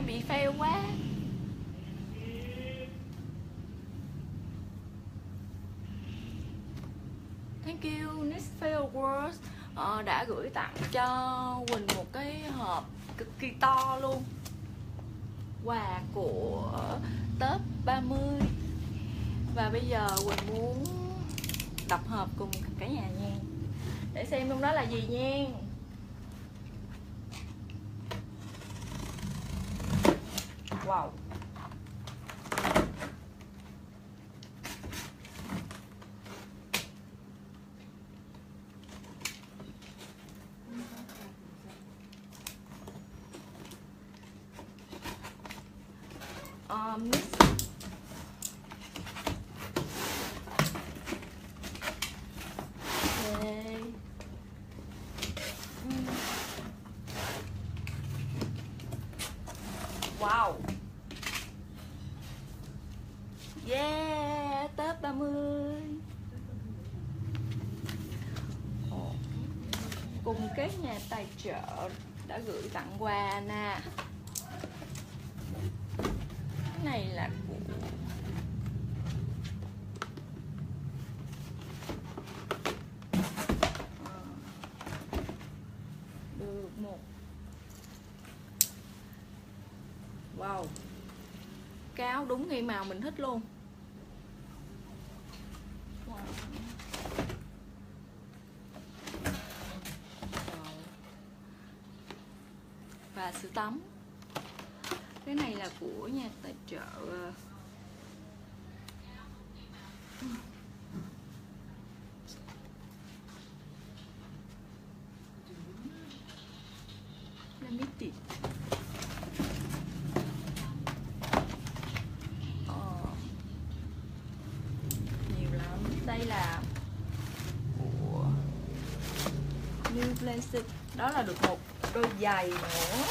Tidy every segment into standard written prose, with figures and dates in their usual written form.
nãy bị fail quá. Thank you Nick Fail Words đã gửi tặng cho Quỳnh một cái hộp cực kỳ to luôn, quà của top 30. Và bây giờ Quỳnh muốn đập hộp cùng cả nhà nha, để xem trong đó là gì nha. Wow. Mix. Okay. Wow. Yeah, top 30. Cùng các nhà tài trợ đã gửi tặng quà nè. Cái này là của được một. Wow, cái áo đúng ngay màu mình thích luôn. Wow. Và sữa tắm. Cái này là của nhà tài trợ Limited. Nhiều lắm. Đây là của New Balance. Đó là được một đôi giày nữa.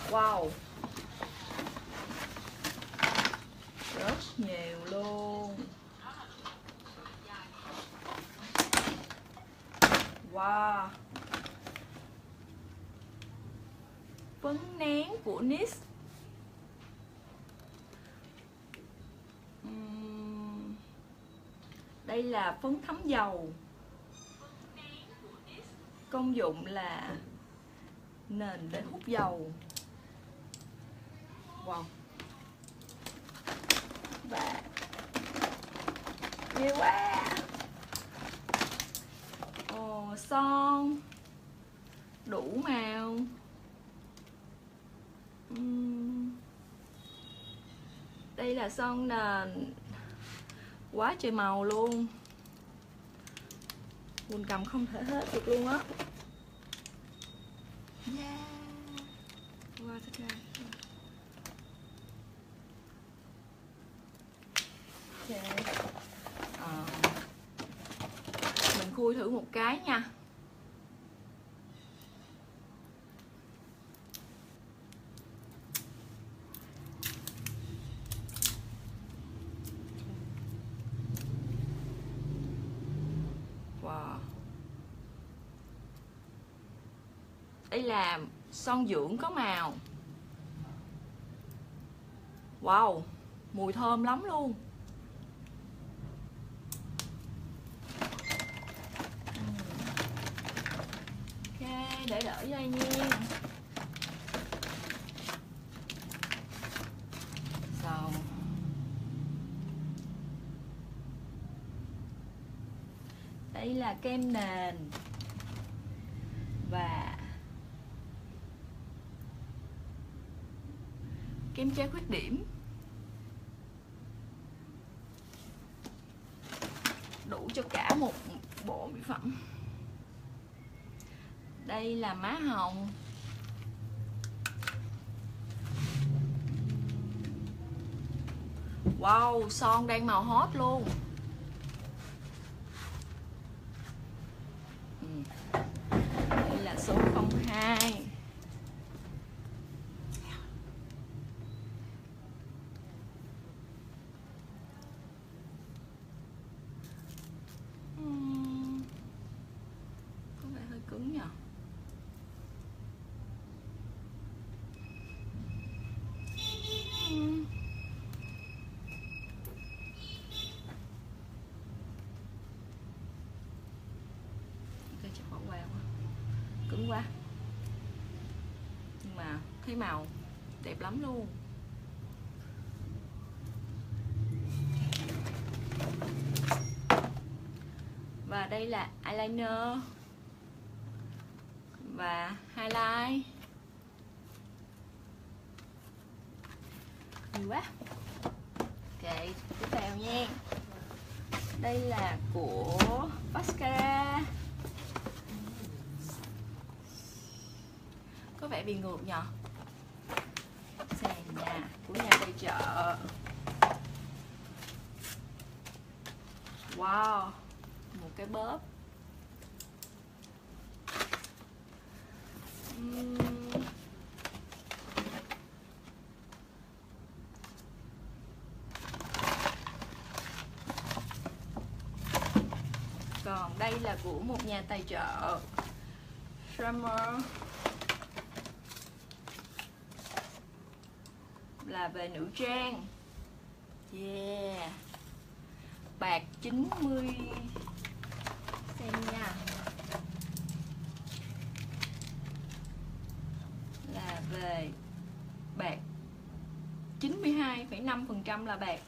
Wow, rất nhiều luôn. Wow, phấn nén của NYX. Đây là phấn thấm dầu, công dụng là nền để hút dầu. Wow. Và nhiều quá. Son đủ màu. Đây là son nền quá trời màu luôn, Quỳnh cầm không thể hết được luôn á. Yeah. Wow, okay. Mình khui thử một cái nha. Wow. Đây là son dưỡng có màu. Wow, mùi thơm lắm luôn. Ok, để đỡ đây nha. Xong. Đây là kem nền và kem che khuyết điểm. Đủ cho cả một bộ mỹ phẩm. Đây là má hồng. Wow, son đang màu hot luôn. Đây là số 02. thấy màu đẹp lắm luôn. Và đây là eyeliner và highlight. Nhiều quá. Ok, tiếp theo nha. Đây là của mascara. Có vẻ bị ngược nhờ. Sàn nhà của nhà tài trợ. Wow, một cái bóp. Còn đây là của một nhà tài trợ Summer, là về nữ trang. Yeah, bạc 90. Xem nha, là về bạc 92,5% là bạc.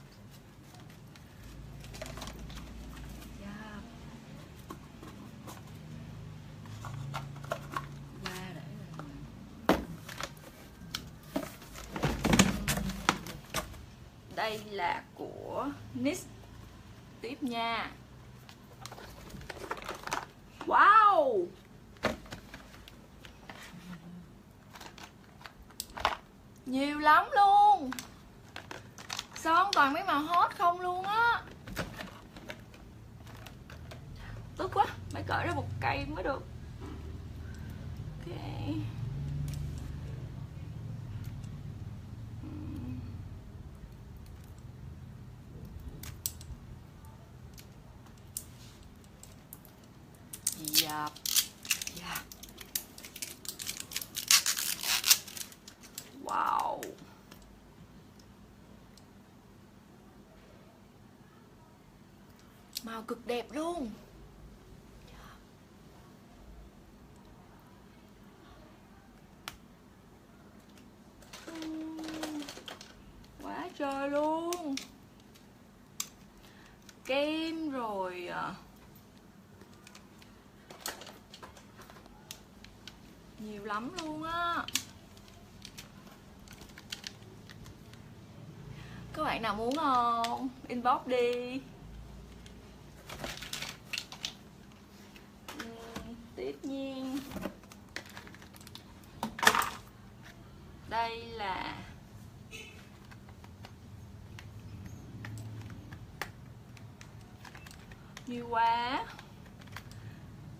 Đây là của NYX. Tiếp nha. Wow, nhiều lắm luôn. Son toàn mấy màu hot không luôn á. Tức quá, phải cởi ra một cây mới được. Ok. Dạ. Dạ. Wow. Màu cực đẹp luôn. Quá trời luôn. Kem rồi nhiều lắm luôn á. Các bạn nào muốn không? Inbox đi. Tiếp nhiên. Đây là nhiều quá.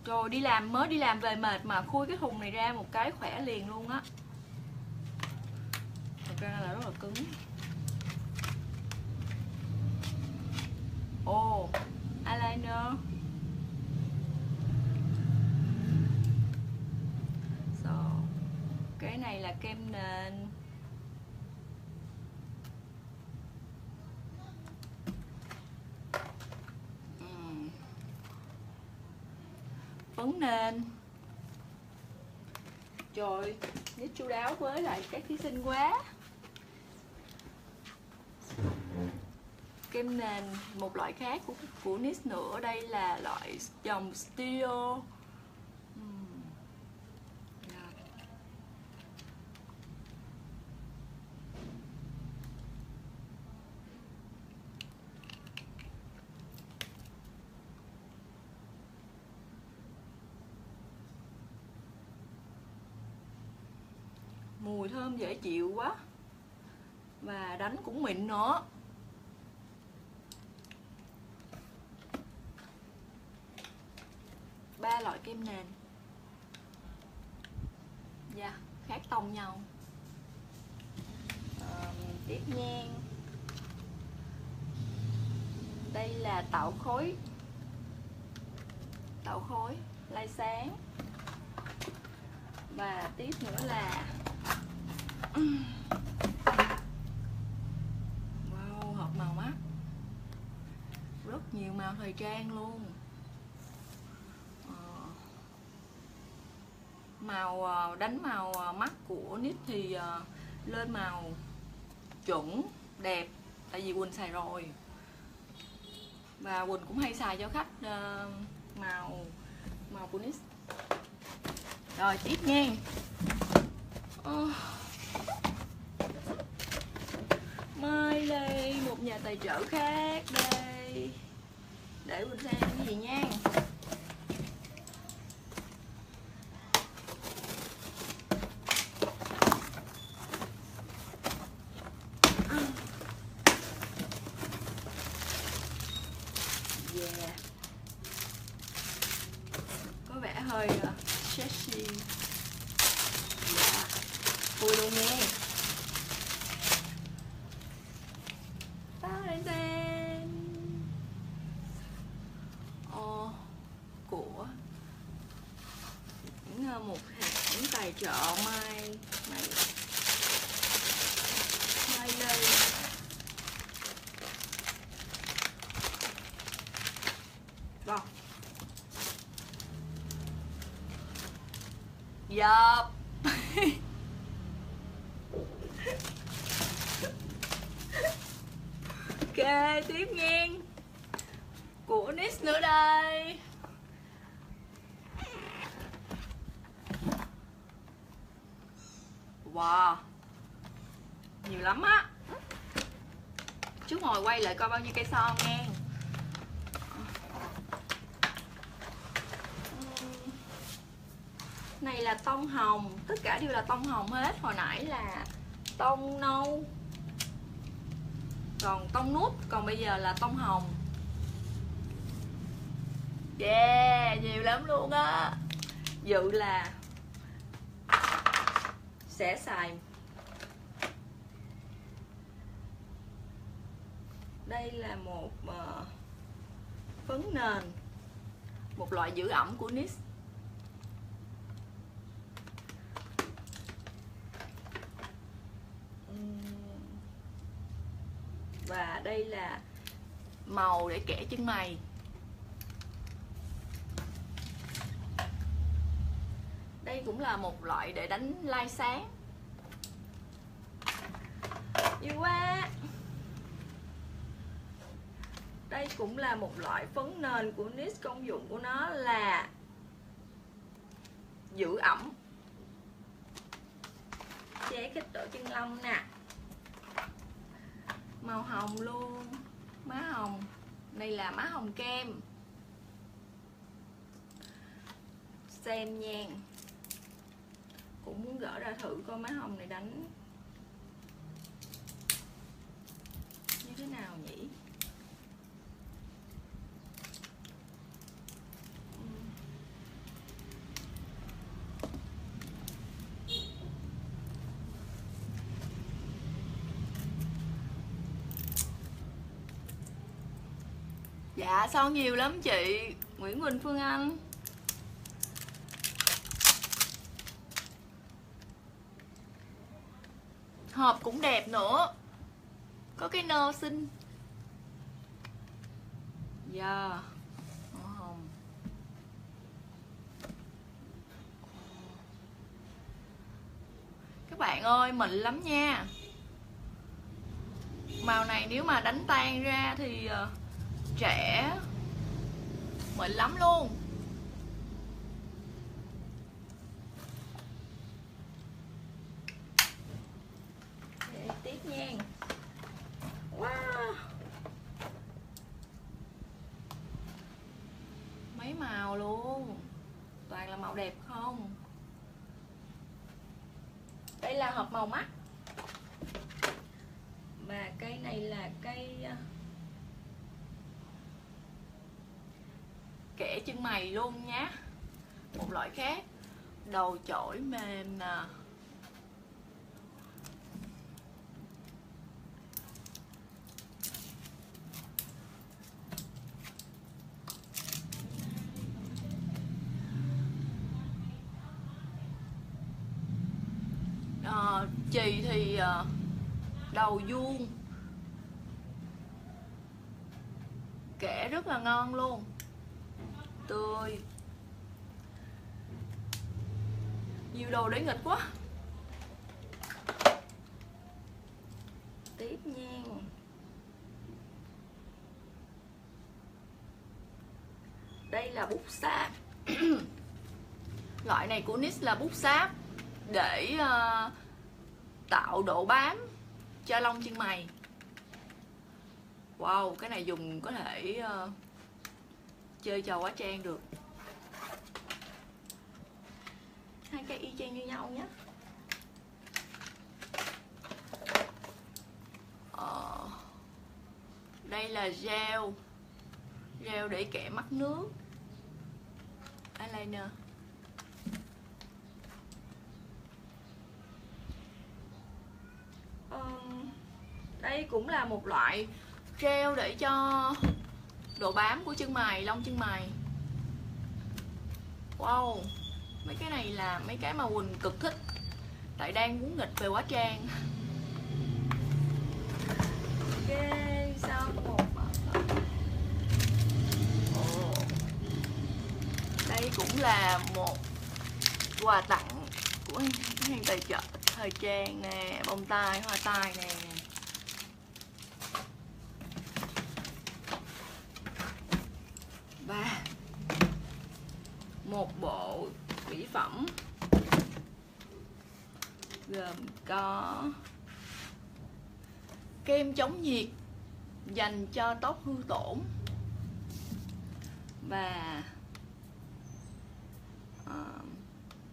Trời, mới đi làm về mệt mà khui cái thùng này ra một cái khỏe liền luôn á. Thật ra là rất là cứng. Ồ, eyeliner. Cái này là kem nền. Phấn nền. Trời, rất chu đáo với lại các thí sinh quá. Kem nền một loại khác của NYX nữa. Đây là loại dòng Studio. Mùi thơm dễ chịu quá. Và đánh cũng mịn nữa. Ba loại kem nền. Dạ, khác tông nhau. Tiếp nha. Đây là tạo khối. Tạo khối lai sáng. Và tiếp nữa là wow, hợp màu mắt. Rất nhiều màu thời trang luôn. màu đánh màu mắt của NYX thì lên màu chuẩn đẹp, tại vì Quỳnh xài rồi và Quỳnh cũng hay xài cho khách màu của NYX. Rồi tiếp nha. Mai đây một nhà tài trợ khác đây, để Quỳnh xem cái gì nha. Yeah, có vẻ hơi sexy. Yeah, vui luôn nha. Của một hãng tài trợ Mai Lê. Vâng. Yup. Ok, tiếp nghe. Của NYX nữa đây. Wow, nhiều lắm á. Chút ngồi quay lại coi bao nhiêu cây son nha. Này là tông hồng, tất cả đều là tông hồng hết. Hồi nãy là tông nâu, còn tông nút, còn bây giờ là tông hồng. Yeah, nhiều lắm luôn á. Dự là sẽ xài. Đây là một phấn nền, một loại giữ ẩm của NYX. Và đây là màu để kẻ chân mày. Đây cũng là một loại để đánh lai sáng. Nhiều quá. Đây cũng là một loại phấn nền của NYX, công dụng của nó là giữ ẩm, che kích độ chân lông nè. Màu hồng luôn, má hồng. Đây là má hồng kem. Xem nha. Cũng muốn gỡ ra thử coi má hồng này đánh như thế nào nhỉ. Dạ son nhiều lắm chị Nguyễn Quỳnh Phương Anh. Hộp cũng đẹp nữa, có cái nơ xinh. Dạ hồng. Các bạn ơi, mịn lắm nha. Màu này nếu mà đánh tan ra thì trẻ mịn lắm luôn. Để tiếp nha. Wow, mấy màu luôn, toàn là màu đẹp không. Đây là hộp màu mắt. Và cây này là cây kẻ chân mày luôn nhá. Một loại khác. Đầu chổi mềm nè. Chì thì đầu vuông, kẻ rất là ngon luôn, tươi. Nhiều đồ để nghịch quá. Tiếp nha. Đây là bút sáp. Loại này của NYX là bút sáp để tạo độ bám cho lông chân mày. Wow, cái này dùng có thể chơi trò hóa trang được. Hai cái y chang như nhau nhé. Đây là gel để kẻ mắt nước, eyeliner. Đây cũng là một loại gel để cho độ bám của chân mày, lông chân mày. Wow, mấy cái này là mấy cái mà Quỳnh cực thích, tại đang muốn nghịch về hóa trang. Ok, xong một đây cũng là một quà tặng của hàng tài trợ thời trang nè, bông tai, hoa tai nè. Và một bộ mỹ phẩm gồm có kem chống nhiệt dành cho tóc hư tổn và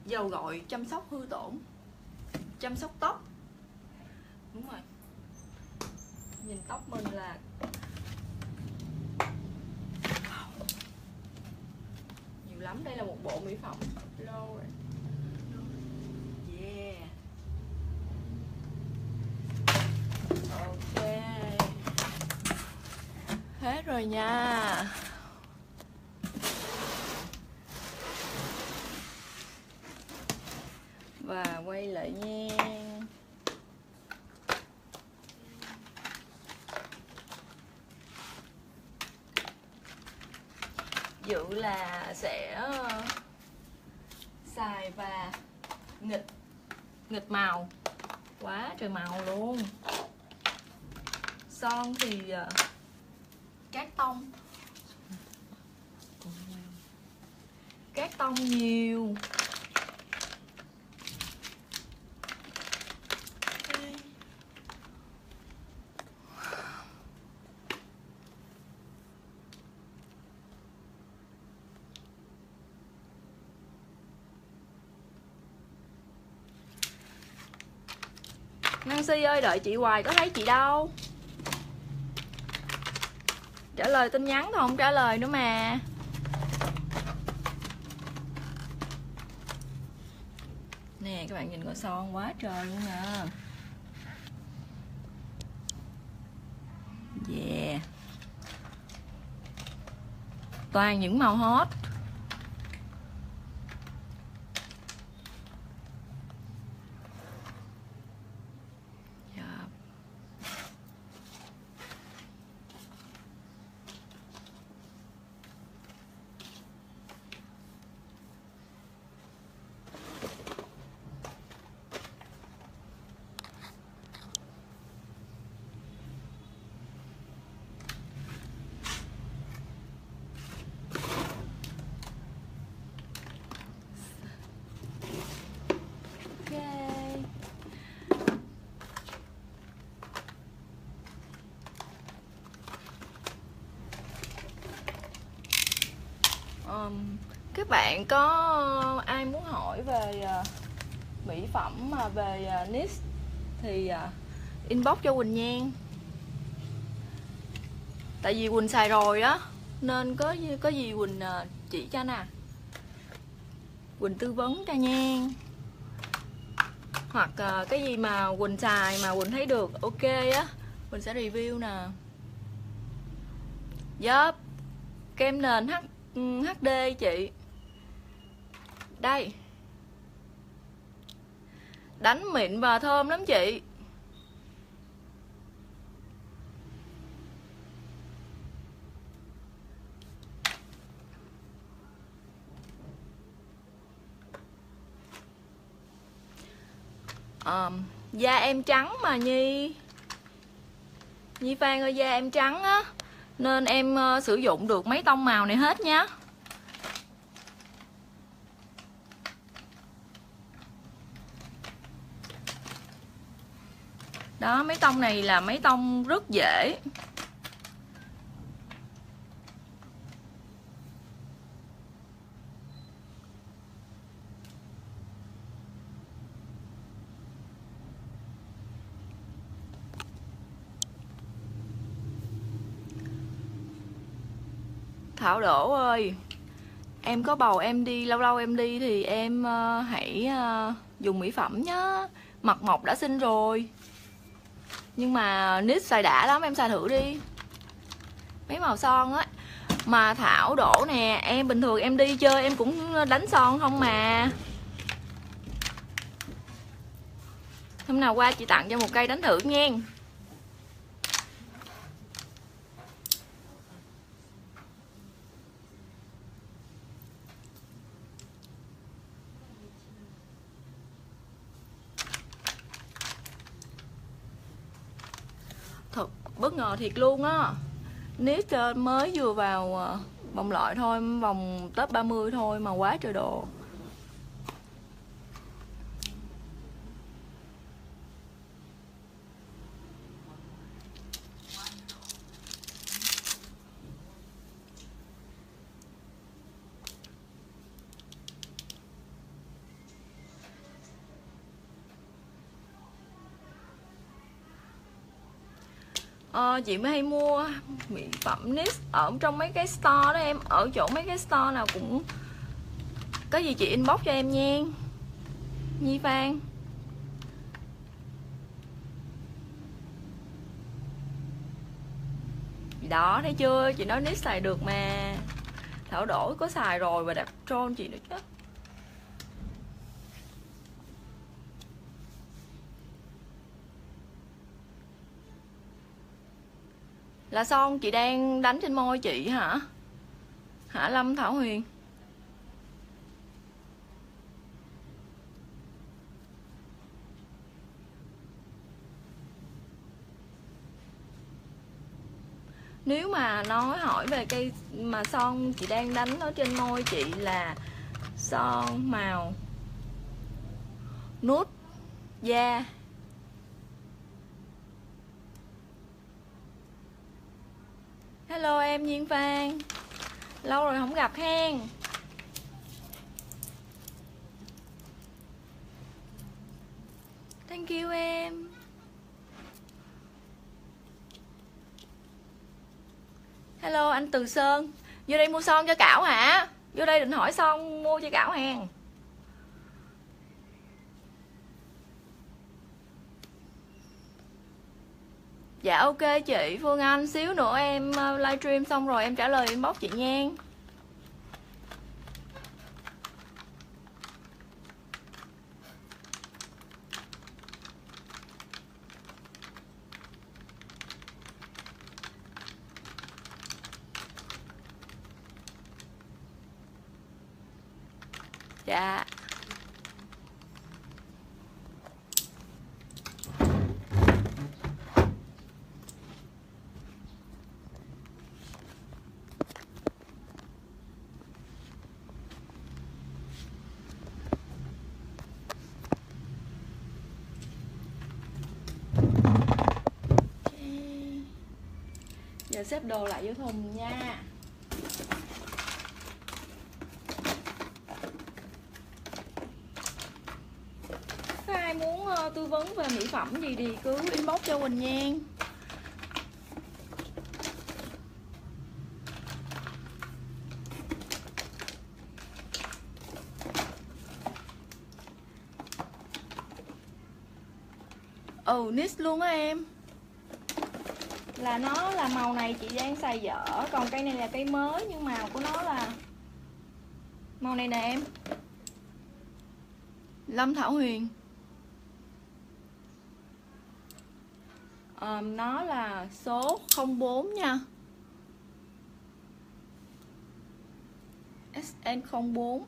dầu gội chăm sóc hư tổn, chăm sóc tóc. Đúng rồi, nhìn tóc mình là nhiều lắm. Đây là một bộ mỹ phẩm lâu rồi. Yeah. Ok, hết rồi nha. Và quay lại nha. Dự là sẽ xài và nghịch màu, quá trời màu luôn. Son thì cát tông nhiều. Nancy ơi, đợi chị hoài có thấy chị đâu. Trả lời tin nhắn thôi không trả lời nữa mà. Nè các bạn nhìn coi son quá trời luôn nè. Yeah. Toàn những màu hot. Các bạn có ai muốn hỏi về mỹ phẩm mà về NYX thì inbox cho Quỳnh nha. Tại vì Quỳnh xài rồi á, nên có gì Quỳnh chỉ cho nè, Quỳnh tư vấn cho nha. Hoặc cái gì mà Quỳnh xài mà Quỳnh thấy được ok á, Quỳnh sẽ review nè. Yup, kem nền HD chị. Đây, đánh mịn và thơm lắm chị. Da em trắng mà Nhi Phan ơi, da em trắng á, nên em sử dụng được mấy tông màu này hết nhá. Đó, mấy tông này là mấy tông rất dễ. Thảo Đỗ ơi, em có bầu em đi, lâu lâu em đi thì em hãy dùng mỹ phẩm nhá. Mặt mộc đã xinh rồi, nhưng mà NYX xài đã lắm, em xài thử đi. Mấy màu son á. Mà Thảo Đỗ nè, em bình thường em đi chơi em cũng đánh son không mà. Hôm nào qua chị tặng cho một cây đánh thử nha. Thật bất ngờ thiệt luôn á. NYX mới vừa vào vòng loại thôi, vòng top 30 thôi mà quá trời đồ. Chị mới hay mua mỹ phẩm NYX ở trong mấy cái store đó em, ở chỗ mấy cái store nào cũng có gì chị inbox cho em nha Nhi Phan. Đó, thấy chưa, chị nói NYX xài được mà. Thảo Đỗ có xài rồi và đặt trôn chị nữa chứ. Là son chị đang đánh trên môi chị hả? Hả Lâm Thảo Huyền? Nếu mà nói hỏi về cây mà son chị đang đánh ở trên môi chị là son màu nude da. Hello em Nhiên Phan, lâu rồi không gặp hen. Thank you em. Hello anh Từ Sơn, vô đây mua son cho Cảo hả? Vô đây định hỏi son mua cho Cảo hàng. Dạ ok chị Phương Anh, xíu nữa em livestream xong rồi em trả lời inbox chị nha. Dạ. Giờ xếp đồ lại vô thùng nha. Có ai muốn tư vấn về mỹ phẩm gì thì cứ inbox cho Quỳnh nha. NYX luôn á em. Là nó là màu này chị đang xài dở, còn cây này là cây mới nhưng màu của nó là màu này nè em. Lâm Thảo Huyền. Nó là số 04 nha, SN04.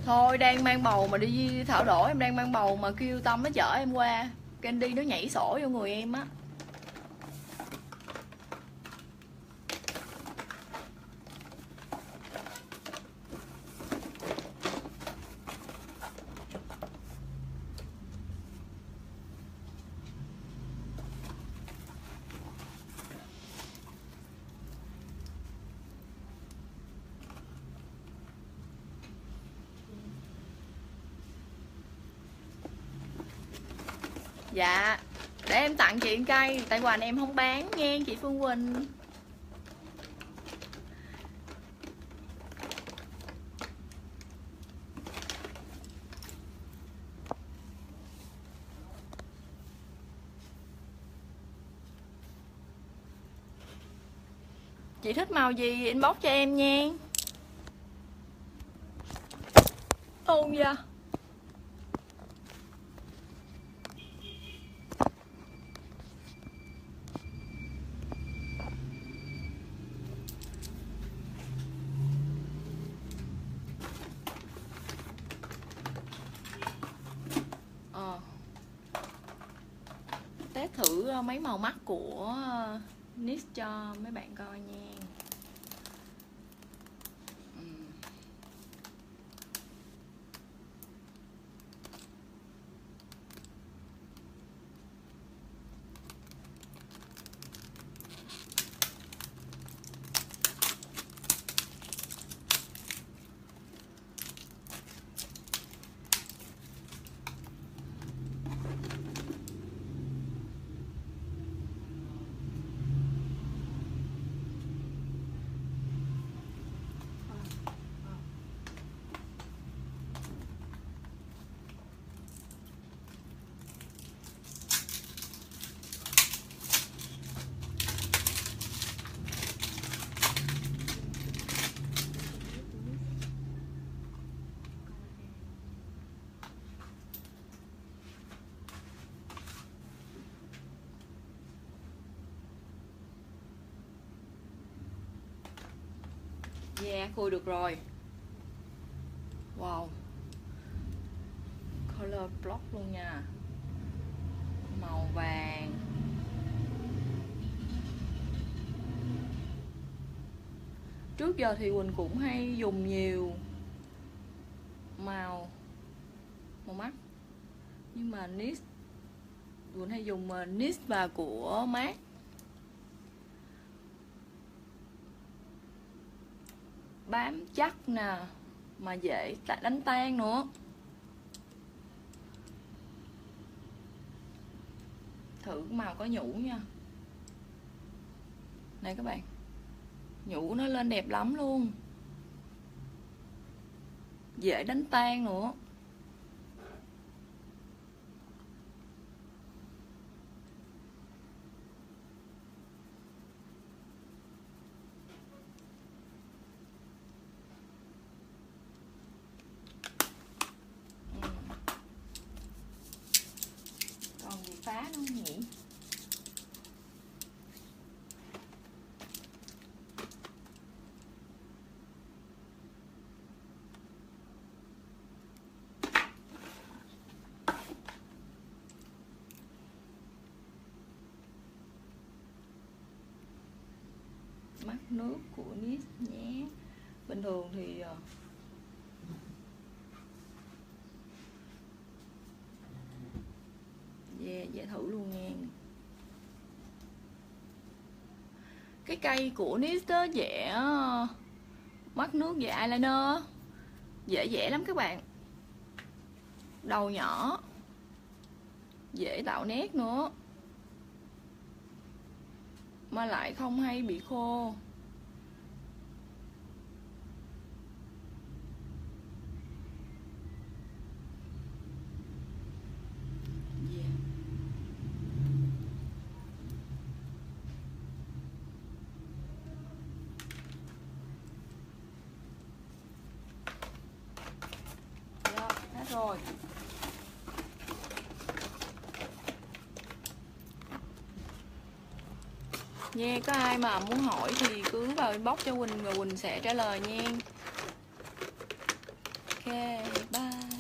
Thôi đang mang bầu mà đi Thảo Đổ, em đang mang bầu mà kêu Tâm nó chở em qua. Candy nó nhảy sổ vô người em á. Dạ, để em tặng chị cây, tại quà này em không bán nha chị Phương Quỳnh. Chị thích màu gì inbox cho em nha. Ôn da. Test thử mấy màu mắt của NYX cho mấy bạn coi nha. Yeah, khui được rồi. Wow, color block luôn nha. Màu vàng. Trước giờ thì Quỳnh cũng hay dùng nhiều màu mắt, nhưng mà NYX Quỳnh hay dùng NYX và của MAC. Bám chắc nè, mà dễ đánh tan nữa. Thử màu có nhũ nha. Này các bạn, nhũ nó lên đẹp lắm luôn, dễ đánh tan nữa. Còn gì phá nữa không nhỉ? Mắt nước của NYX nhé. Bình thường thì dễ thử luôn nha. Cái cây của NYX đó vẽ mắt nước và eyeliner dễ vẽ lắm các bạn. Đầu nhỏ, dễ tạo nét nữa, mà lại không hay bị khô. Hết rồi. Nha, có ai mà muốn hỏi thì cứ vào inbox cho Quỳnh và Quỳnh sẽ trả lời nha. Ok, bye.